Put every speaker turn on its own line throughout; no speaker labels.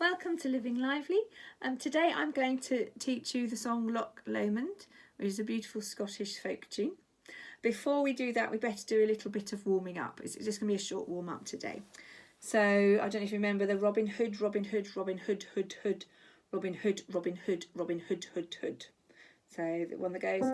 Welcome to Living Lively. Today I'm going to teach you the song Loch Lomand, which is a beautiful Scottish folk tune. Before we do that, we better do a little bit of warming up. It's just going to be a short warm up today. So I don't know if you remember the Robin Hood, Robin Hood, Robin Hood, Hood, Hood, Robin Hood, Robin Hood, Robin Hood, Hood, Hood. So the one that goes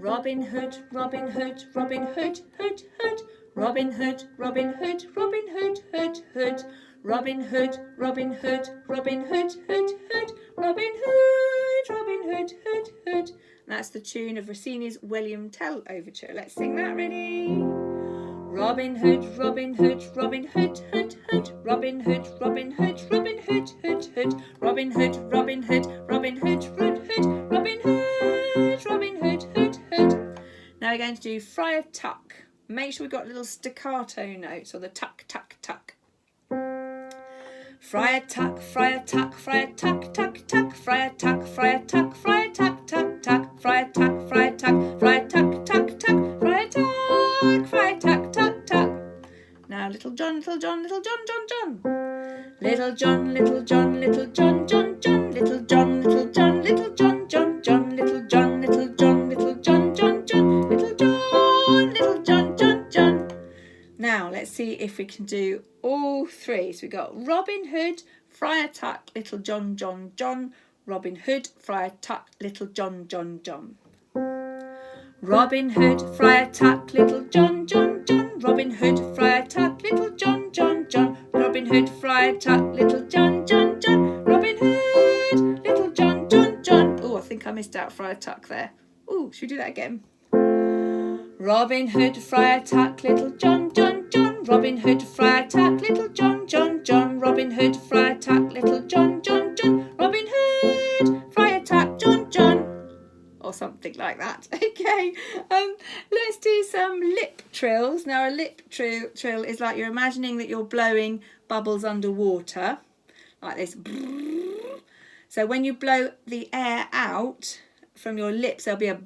Robin Hood, Robin Hood, Robin Hood, Hood, Hood, Robin Hood, Robin Hood, Robin Hood, Hood, Hood, Robin Hood, Robin Hood, Robin Hood, Hood, Hood, Robin Hood, Robin Hood, Hood, Hood. And that's the tune of Rossini's William Tell Overture. Let's sing that. Ready? Robin Hood, Robin Hood, Robin Hood, Hood, Hood, Robin Hood, Robin Hood, Robin Hood, Hood, Hood, Robin Hood, Robin Hood, Robin Hood, Hood, Hood, Robin Hood, Robin Hood, Hood, Hood. Now we're going to do Friar Tuck. Make sure we've got little staccato notes, or the tuck, tuck, tuck. Friar Tuck, Friar Tuck, Friar Tuck, tuck, tuck, Friar Tuck, Friar Tuck, Friar Tuck, tuck, tuck, Friar Tuck, Friar Tuck, Friar Tuck, tuck, tuck, Friar Tuck, Friar Tuck, tuck, tuck. Now Little John, Little John, Little John, John, John. Little John, Little John, Little John, John, John, Little John, Little John, Little John, John, John, Little John, Little John, Little John, John, John, Little John, Little John, John, John. Now let's see if we can do all three. So we've got Robin Hood, Friar Tuck, Little John, John, John, Robin Hood, Friar Tuck, Little John, John, John. Robin Hood, Friar Tuck, Little John, John, John, Robin Hood, Friar Tuck, Little John, John, John, Robin Hood, Friar Tuck, Little John, John, John, Robin Hood, Little John, John, John. Oh, I think I missed out Friar Tuck there. Oh, should we do that again? Robin Hood, Friar Tuck, Little John, John, John, Robin Hood, Friar Tuck, Little John, John, John, Robin Hood, Friar Tuck, Little John, John, John, Robin Hood, Friar Tuck, John, John, or something like that. Okay, let's do some lip trills. Now a lip trill is like you're imagining that you're blowing bubbles underwater, like this. So when you blow the air out from your lips, there'll be a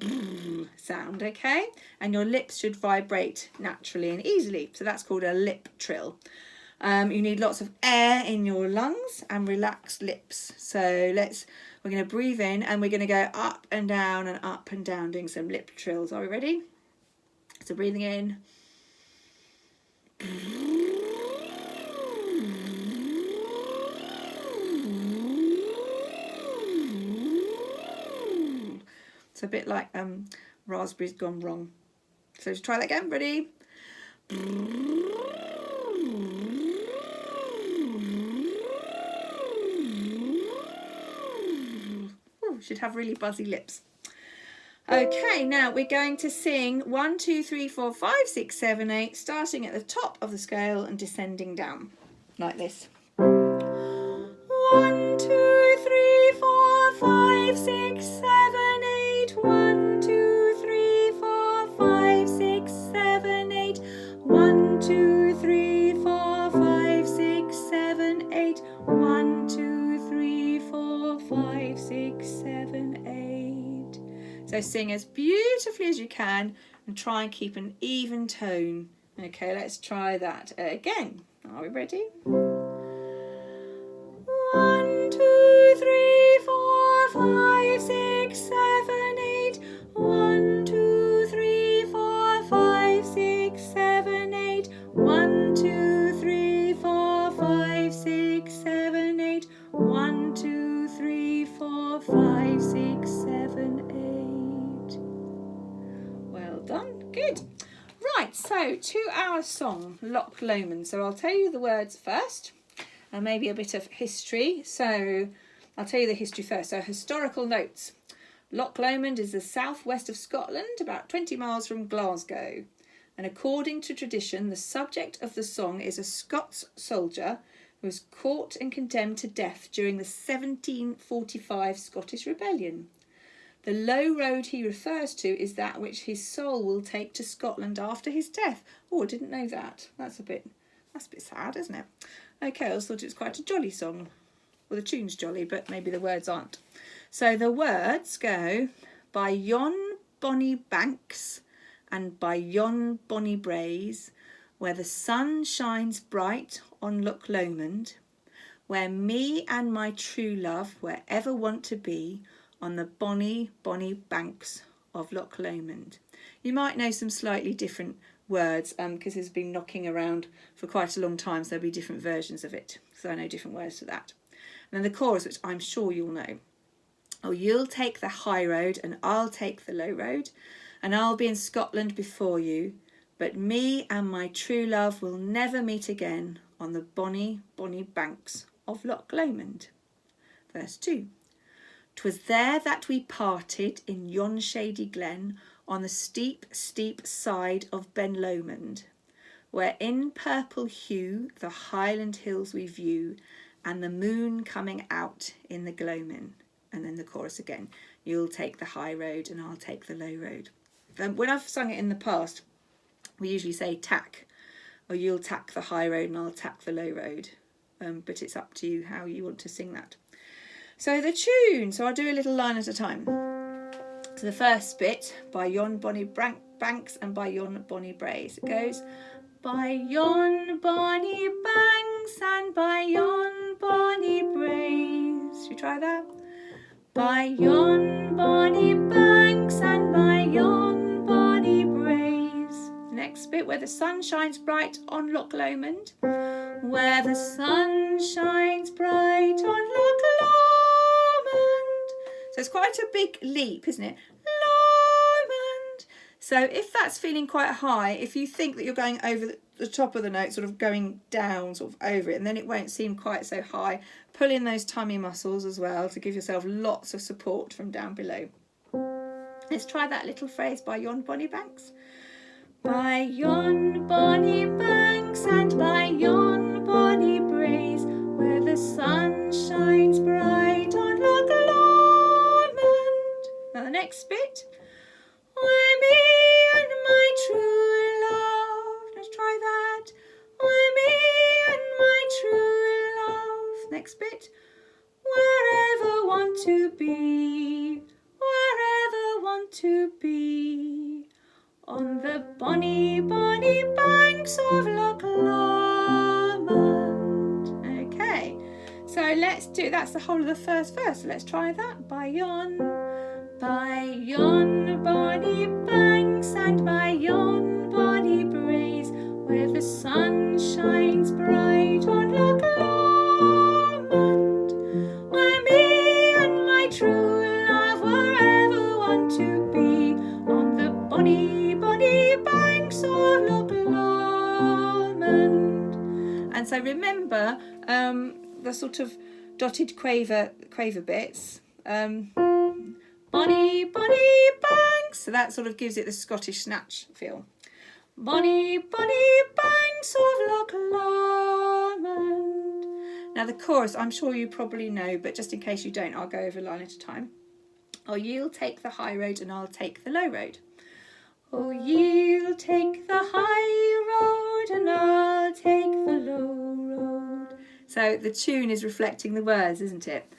sound, okay? And your lips should vibrate naturally and easily. So that's called a lip trill. You need lots of air in your lungs and relaxed lips. So we're going to breathe in and we're going to go up and down, doing some lip trills. Are we ready? So breathing in. It's a bit like raspberries gone wrong. So just try that again. Ready? Ooh, should have really buzzy lips. Okay, now we're going to sing 1, 2, 3, 4, 5, 6, 7, 8, starting at the top of the scale and descending down like this. 1, 2, 3, 4, 5, 6, 7, 8. 1, 2, 3, 4, 5, 6, 7, 8. 1, 2, 3, 4, 5, 6, 7, 8. 1, 2, 3, 4, 5, 6, 7, 8. So sing as beautifully as you can and try and keep an even tone. Okay, let's try that again. Are we ready? 1, 2, 3, 4, 5, 6, 7, 8. 1, 2, 3, 4, 5, 6, 7, 8. 1, 2, 3, 4, 5, 6, 7, 8. 1, 2, 3, 4, 5, 6, 7, 8. Well done. Good. Right, so to our song, Loch Lomand. So I'll tell you the words first and maybe a bit of history. So I'll tell you the history first. So historical notes. Loch Lomand is the southwest of Scotland, about 20 miles from Glasgow. And according to tradition, the subject of the song is a Scots soldier who was caught and condemned to death during the 1745 Scottish Rebellion. The low road he refers to is that which his soul will take to Scotland after his death. Oh, I didn't know that. That's a bit sad, isn't it? Okay, I always thought it was quite a jolly song. Well, the tune's jolly, but maybe the words aren't. So the words go, by yon bonny banks and by yon bonny braes, where the sun shines bright on Loch Lomand, where me and my true love were ever wont to be, on the bonny, bonny banks of Loch Lomand. You might know some slightly different words because it's been knocking around for quite a long time, so there'll be different versions of it, so I know different words for that. And then the chorus, which I'm sure you'll know. Oh, you'll take the high road and I'll take the low road, and I'll be in Scotland before you, but me and my true love will never meet again on the bonny, bonny banks of Loch Lomand. Verse 2. 'Twas there that we parted in yon shady glen, on the steep, steep side of Ben Lomond, where in purple hue the Highland hills we view, and the moon coming out in the gloaming. And then the chorus again. You'll take the high road and I'll take the low road. When I've sung it in the past, we usually say tack, or you'll tack the high road and I'll tack the low road. But it's up to you how you want to sing that. So the tune, so I'll do a little line at a time. So the first bit, by yon bonny banks and by yon bonny braes. It goes, by yon bonny banks and by yon bonny braes. Should we try that? By yon bonny banks and by yon bonny braes. The next bit, where the sun shines bright on Loch Lomand. Where the sun shines bright on Loch Lomand. So it's quite a big leap, isn't it? Lomand. So if that's feeling quite high, if you think that you're going over the top of the note, sort of going down sort of over it, and then it won't seem quite so high, pull in those tummy muscles as well to give yourself lots of support from down below. Let's try that little phrase, by yon bonny banks. By yon bonny banks and by yon bonny braes, where the sun shines bright on Loch Lomond. Now the next bit, where me and my true love. Let's try that. Where me and my true love. Next bit, wherever want to be, wherever want to be, on the bonny, bonny banks of Loch Lomond. Okay, so let's do, that's the whole of the first verse. So let's try that. By yon bonny banks and by yon bonny braes, where the sun shines bright on Loch Lomond, where me and my true love wherever want to be, on the bonny, bonny banks of Loch Lomand. And so remember the sort of dotted quaver bits. Bonny, bonny banks. So that sort of gives it the Scottish snatch feel. Bonny, bonny banks of Loch Lomand. Now the chorus, I'm sure you probably know, but just in case you don't, I'll go over a line at a time. Oh, you'll take the high road and I'll take the low road. Oh, you'll take the high road and I'll take the low road. So the tune is reflecting the words, isn't it?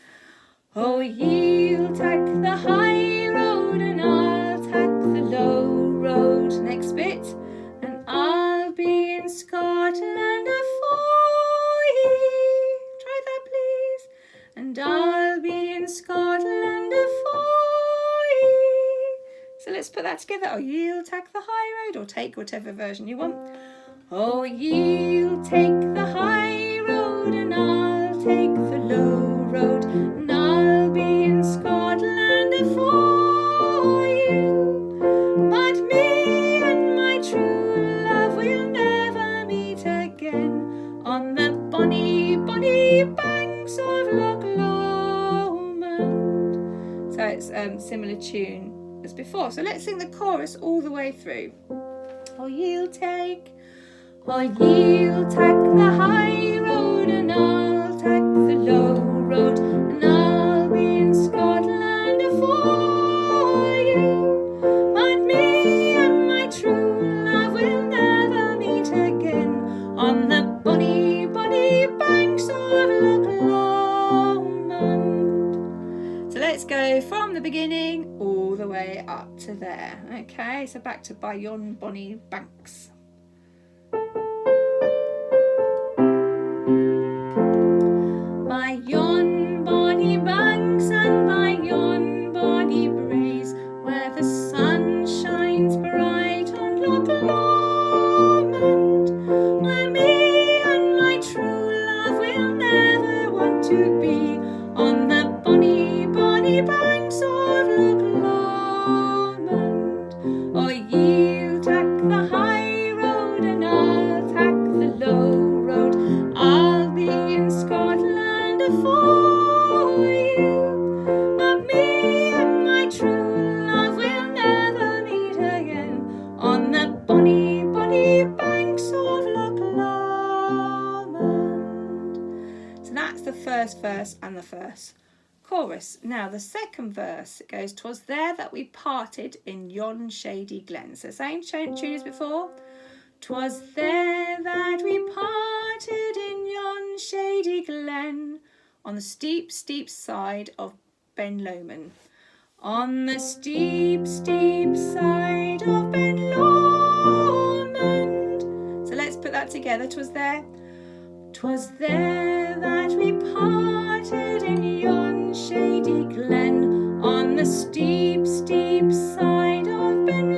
Oh, you'll take the high road and I'll take the low road. Next bit. And I'll be in Scotland afore ye. Try that, please. And I'll be in Scotland afore ye. So let's put that together. Oh, you'll take the high road, or take whatever version you want. Oh, you'll take the high road and I'll take the low road. And I'll be in Scotland afore you. But me and my true love will never meet again, on the bonny, bonny banks of Loch Lomand. So it's similar tune as before. So let's sing the chorus all the way through. Oh, you'll take the high road and I'll take the low road, and I'll be in Scotland afore you. But me and my true love will never meet again, on the bonny, bonny banks of Loch Lomand. So let's go from the beginning all the way up to there. Okay, so back to by yon bonny banks. that's the first verse and the first chorus. Now the second verse, it goes, "'Twas there that we parted in yon shady glen." So same tune as before. "'Twas there that we parted in yon shady glen, on the steep, steep side of Ben Lomond." On the steep, steep side of Ben Lomond. So let's put that together. "'Twas there. 'Twas there that we parted in yon shady glen, on the steep, steep side of Ben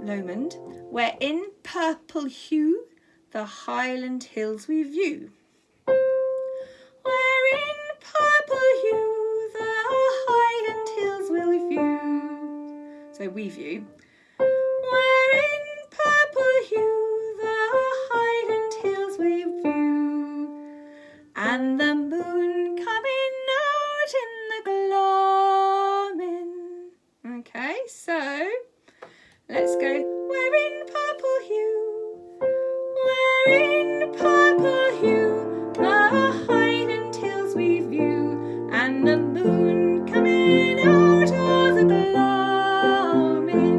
Lomond, where in purple hue the Highland hills we view." Where in purple hue the Highland hills we'll view. So we view. Where in purple hue the Highland hills we view, and the moon coming out in the gloaming. Okay, so let's go. Where in purple hue, where in purple hue the Highland hills we view, and the moon coming out of the gloaming.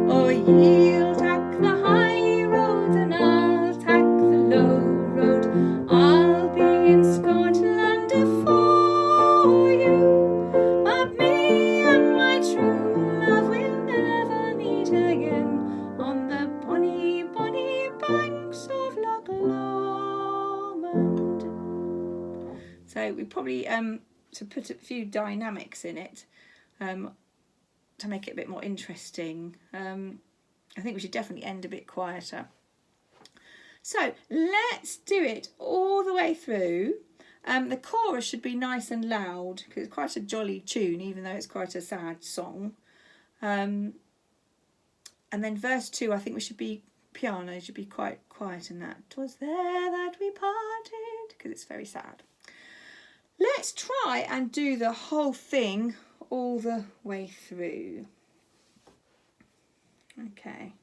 Oh, ye'll tack the high road and I'll tack the low road. I'll be in Scotland afore you, but me and my true love will never meet again on the bonny, bonny banks of Loch Lomond. So we probably to put a few dynamics in it to make it a bit more interesting. I think we should definitely end a bit quieter. So let's do it all the way through. The chorus should be nice and loud because it's quite a jolly tune, even though it's quite a sad song. And then verse 2, I think we should be piano, should be quite quiet in that. "'Twas there that we parted," because it's very sad. Let's try and do the whole thing all the way through. Okay.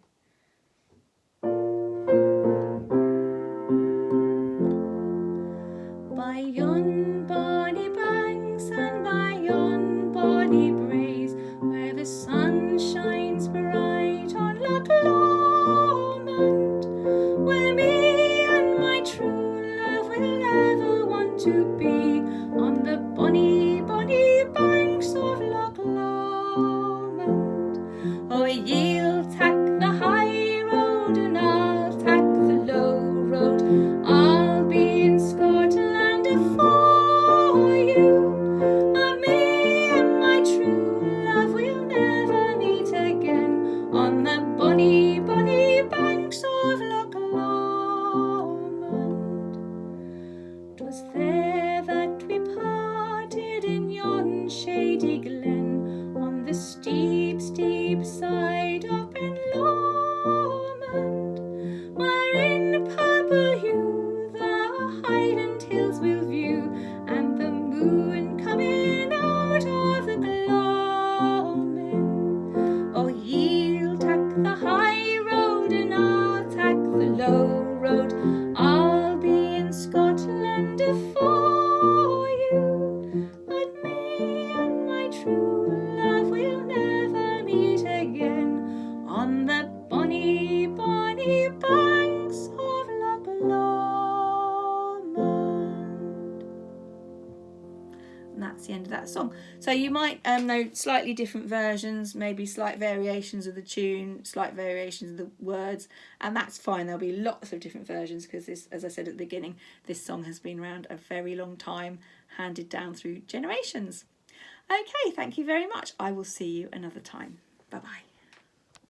By yon bonny banks and by yon bonny braes, where the sun shines bright on Loch Lomond, where me and my true love will ever want to be, on the bonny, bonny banks of Loch Lomond. Oh, ye'll tack the high road and I'll tack the low road. I'll be in Scotland afore you, but me and my true love will never meet again on the bonny, bonny banks of Loch Lomond. 'Twas there that we parted in yon shady glen, on the steep, steep side of Ben Lomond, where in purple hue the Highland hills we'll view, and the moon coming out of the gloaming. Oh, ye'll tack the high road and I'll tack the low road. I'll be in Scotland afore you, but me and my true love will never meet again on the bonny, bonny banks of Loch Lomond. And that's the end of that song. So you might know slightly different versions, maybe slight variations of the tune, slight variations of the words, and that's fine. There'll be lots of different versions because this, as I said at the beginning, this song has been around a very long time, handed down through generations. Okay, thank you very much. I will see you another time. Bye-bye.